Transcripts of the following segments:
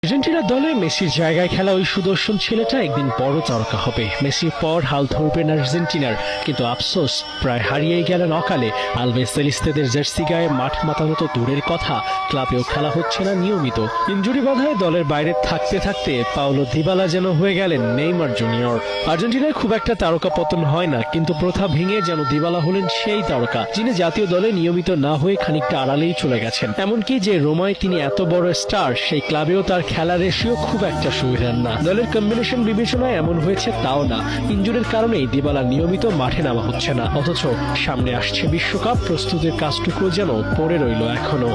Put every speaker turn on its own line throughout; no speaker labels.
Argentina দলে মেসির জায়গায় খেলা ওই সুদর্শন ছেলেটা একদিন বড় তারকা হবে। মেসির পর হাল ধরবেন আর্জেন্টিনার, কিন্তু আফসোস প্রায় হারিয়েই গেলেন অকালে। আলভেস সেলিস্তেদের জার্সি গায়ে মাঠ মাতানো তো দূরের কথা, ক্লাবেও খেলা হচ্ছে না নিয়মিত। ইনজুরি বাধায় দলের বাইরে থাকতে থাকতে পাওলো দিবালা যেন হয়ে গেলেন নেইমার জুনিয়র। আর্জেন্টিনায় খুব একটা তারকা পতন হয় না, কিন্তু প্রথা ভেঙে যেন দিবালা হলেন সেই তারকা যিনি জাতীয় দলে নিয়মিত না হয়ে খানিকটা আড়ালেই চলে গেছেন। এমনকি যে রোমায় তিনি এত বড় স্টার, সেই ক্লাবেও তার খেলার রেশিও খুব একটা সুবিধার না। দলের কম্বিনেশন বিবেচনায় এমন হয়েছে তাও না, ইনজুরির কারণেই দিবালা নিয়মিত মাঠে নামা হচ্ছে না। অথচ সামনে আসছে বিশ্বকাপ, প্রস্তুতির কাজটুকু যেন পড়ে রইল এখনো।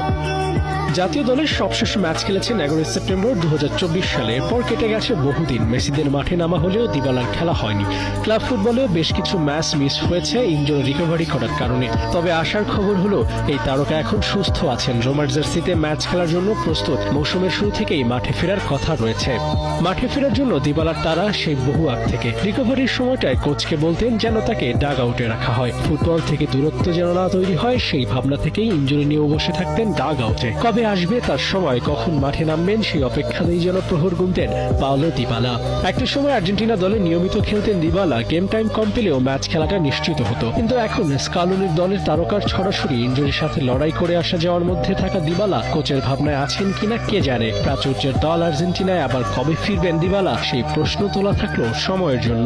জাতীয় দলের সবশেষ ম্যাচ খেলেছেন 11 সেপ্টেম্বর 2024 সালে। এরপর কেটে গেছে বহুদিন। মেসিদের মাঠে নামা হলেও দিবালার খেলা হয়নি। ক্লাব ফুটবলেও বেশ কিছু ম্যাচ মিস হয়েছে ইনজুরি রিকভারি করার কারণে। তবে আশার খবর হলো এই তারকা এখন সুস্থ আছেন, রোমার জার্সিতে ম্যাচ খেলার জন্য প্রস্তুত। মৌসুমের শুরু থেকেই মাঠে ফেরার কথা রয়েছে। মাঠে ফেরার জন্য দিবালার তারা সেই বহু আগ থেকে। রিকভারির সময়টায় কোচকে বলতেন যেন তাকে ডাগ আউটে রাখা হয়, ফুটবল থেকে দূরত্ব যেন না তৈরি হয়, সেই ভাবনা থেকেই ইনজুরি নিয়েও বসে থাকতেন ডাগ আউটে। কবে আসবে তার সময়, কখন মাঠে নামবেন সেই অপেক্ষাতেই যেন প্রহর গুনতেন পাওলো দিবালা। একটা সময় আর্জেন্টিনা দলে নিয়মিত খেলতেন দিবালা, গেম টাইম কম পেলেও ম্যাচ খেলাটা নিশ্চিত হতো। কিন্তু এখন স্কালোনির দলের তারকার ছড়াছড়ি ইনজুরির সাথে লড়াই করে আসা যাওয়ার মধ্যে থাকা দিবালা কোচের ভাবনায় আছেন কিনা কে জানে। প্রাচুর্যের দল আর্জেন্টিনায় আবার কবে ফিরবেন দিবালা, সেই প্রশ্ন তোলা থাকলো সময়ের জন্য।